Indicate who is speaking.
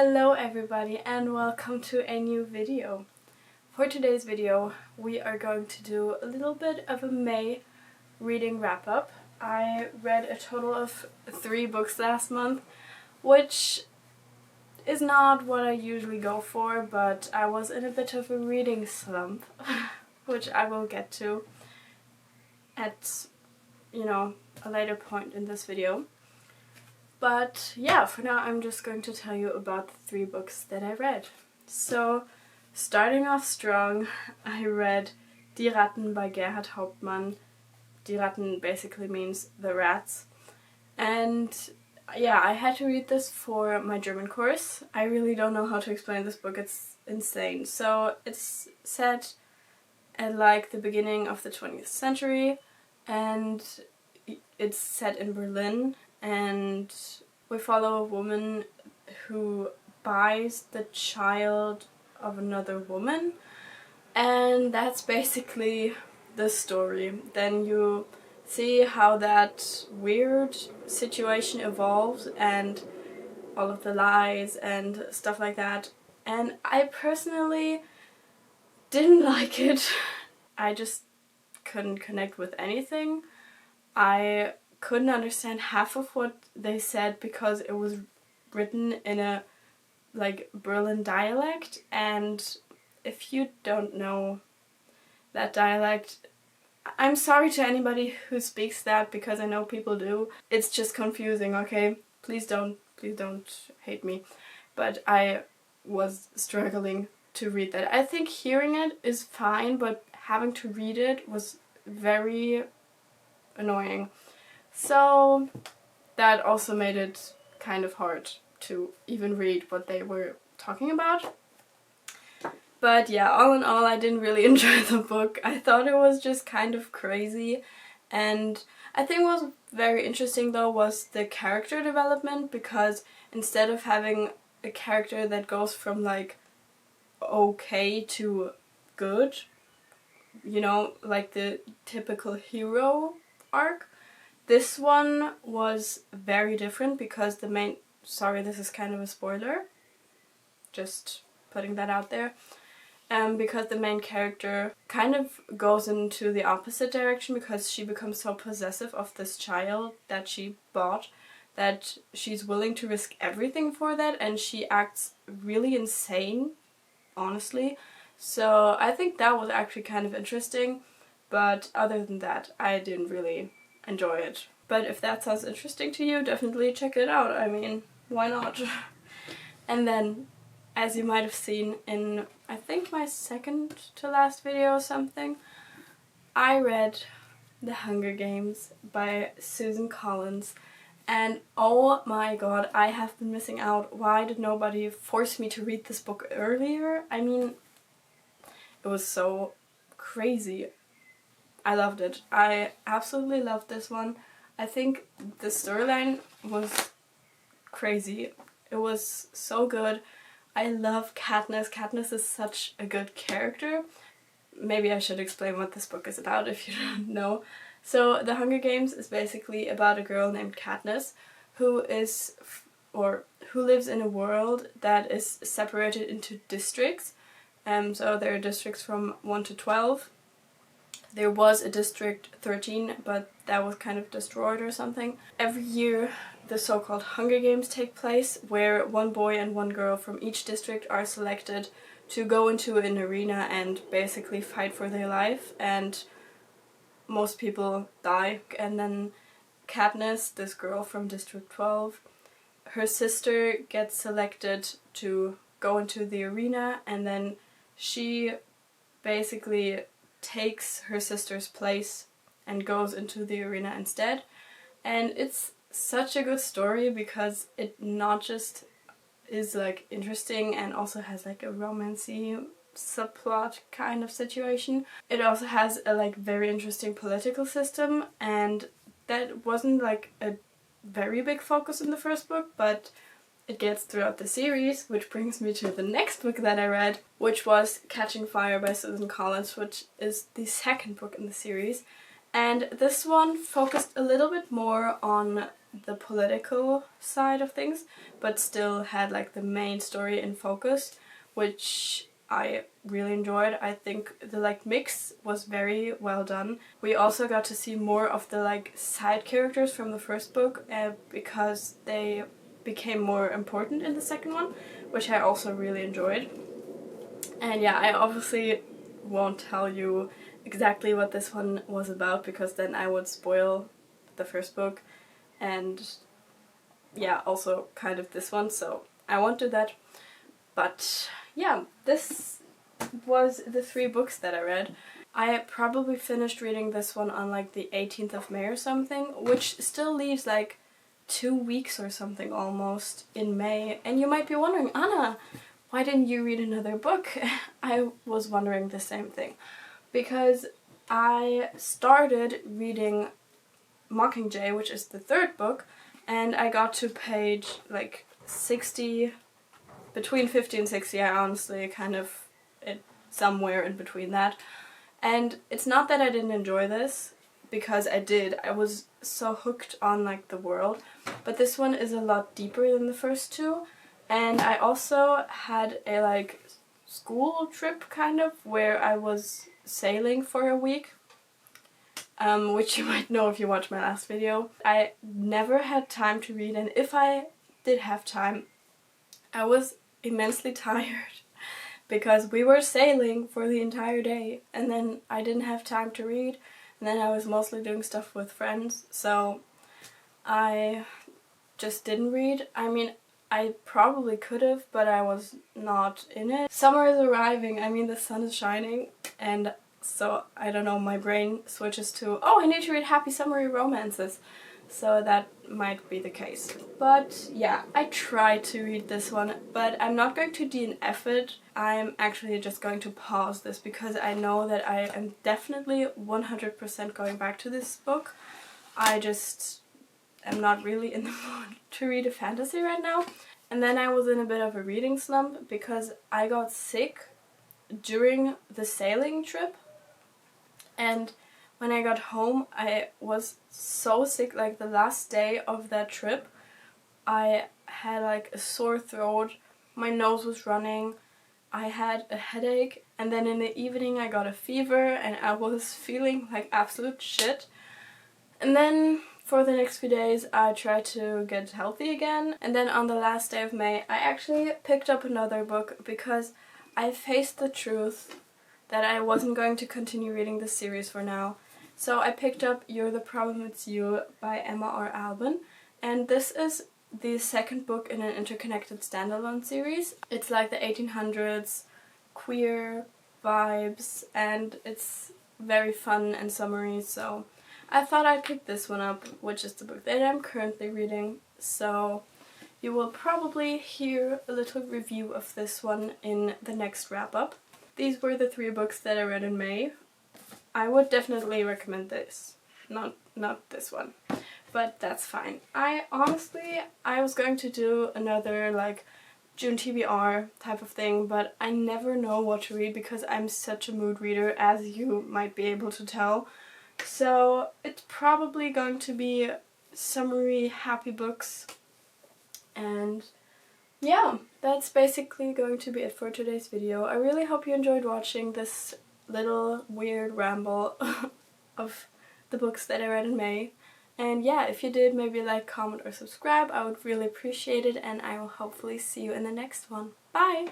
Speaker 1: Hello everybody and welcome to a new video. For today's video we are going to do a little bit of a May reading wrap-up. I read a total of 3 books last month, which is not what I usually go for, but I was in a bit of a reading slump, which I will get to at, a later point in this video. But yeah, for now I'm just going to tell you about the 3 books that I read. So, starting off strong, I read Die Ratten by Gerhard Hauptmann. Die Ratten basically means the rats. And yeah, I had to read this for my German course. I really don't know how to explain this book, it's insane. So it's set at like the beginning of the 20th century and it's set in Berlin. And we follow a woman who buys the child of another woman, and that's basically the story. Then you see how that weird situation evolves and all of the lies and stuff like that. And I personally didn't like it. I just couldn't connect with anything. I couldn't understand half of what they said because it was written in a Berlin dialect, and if you don't know that dialect, I'm sorry to anybody who speaks that because I know people do. It's just confusing, okay? Please don't hate me. But I was struggling to read that. I think hearing it is fine, but having to read it was very annoying. So that also made it kind of hard to even read what they were talking about. But yeah, all in all, I didn't really enjoy the book. I thought it was just kind of crazy. And I think what was very interesting though was the character development, because instead of having a character that goes from okay to good, like the typical hero arc, this one was very different because the main... Sorry, this is kind of a spoiler. Just putting that out there. Because the main character kind of goes into the opposite direction because she becomes so possessive of this child that she bought that she's willing to risk everything for that, and she acts really insane, honestly. So I think that was actually kind of interesting, but other than that, I didn't really enjoy it. But if that sounds interesting to you, definitely check it out. I mean, why not? And then, as you might have seen in, I think, my second to last video or something, I read The Hunger Games by Susan Collins. And oh my god, I have been missing out. Why did nobody force me to read this book earlier? I mean, it was so crazy. I loved it. I absolutely loved this one. I think the storyline was crazy. It was so good. I love Katniss. Katniss is such a good character. Maybe I should explain what this book is about if you don't know. So The Hunger Games is basically about a girl named Katniss who lives in a world that is separated into districts. So there are districts from 1 to 12. There was a district 13, but that was kind of destroyed or something. Every year the so-called Hunger Games take place, where one boy and one girl from each district are selected to go into an arena and basically fight for their life, and most people die. And then Katniss, this girl from District 12, her sister gets selected to go into the arena, and then she basically takes her sister's place and goes into the arena instead. And it's such a good story because it not just is interesting and also has a romancy subplot kind of situation. It also has a very interesting political system, and that wasn't a very big focus in the first book, but it gets throughout the series, which brings me to the next book that I read, which was Catching Fire by Susan Collins, which is the second book in the series. And this one focused a little bit more on the political side of things, but still had like the main story in focus, which I really enjoyed. I think the like mix was very well done. We also got to see more of the like side characters from the first book because they became more important in the second one, which I also really enjoyed. And yeah, I obviously won't tell you exactly what this one was about because then I would spoil the first book and yeah, also kind of this one, so I won't do that. But yeah, this was the 3 books that I read. I probably finished reading this one on like the 18th of May or something, which still leaves like 2 weeks or something almost in May. And you might be wondering, Anna, why didn't you read another book? I was wondering the same thing. Because I started reading Mockingjay, which is the 3rd book, and I got to page like 60, between 50 and 60, I honestly kind of somewhere in between that. And it's not that I didn't enjoy this, because I did. I was so hooked on like the world, but this one is a lot deeper than the first 2. And I also had a like school trip kind of where I was sailing for a week. Which you might know if you watched my last video. I never had time to read, and if I did have time, I was immensely tired because we were sailing for the entire day and then I didn't have time to read, and then I was mostly doing stuff with friends, so I just didn't read. I mean, I probably could have, but I was not in it. Summer is arriving, I mean the sun is shining, and so, I don't know, my brain switches to, oh, I need to read happy summery romances. So that might be the case. But yeah, I tried to read this one, but I'm not going to DNF it. I'm actually just going to pause this because I know that I am definitely 100% going back to this book. I just am not really in the mood to read a fantasy right now. And then I was in a bit of a reading slump because I got sick during the sailing trip. And when I got home, I was so sick. Like the last day of that trip, I had like a sore throat, my nose was running, I had a headache, and then in the evening I got a fever and I was feeling like absolute shit. And then for the next few days I tried to get healthy again, and then on the last day of May I actually picked up another book because I faced the truth that I wasn't going to continue reading this series for now. So I picked up You're the Problem It's You by Emma R. Albin, and this is the 2nd book in an interconnected standalone series. It's like the 1800s queer vibes and it's very fun and summery, so I thought I'd pick this one up, which is the book that I'm currently reading. So you will probably hear a little review of this one in the next wrap-up. These were the 3 books that I read in May. I would definitely recommend this. Not this one. But that's fine. I was going to do another like June TBR type of thing, but I never know what to read because I'm such a mood reader, as you might be able to tell. So it's probably going to be summery happy books. And yeah, that's basically going to be it for today's video. I really hope you enjoyed watching this little weird ramble of the books that I read in May. And yeah, if you did, maybe like, comment or subscribe. I would really appreciate it, and I will hopefully see you in the next one. Bye!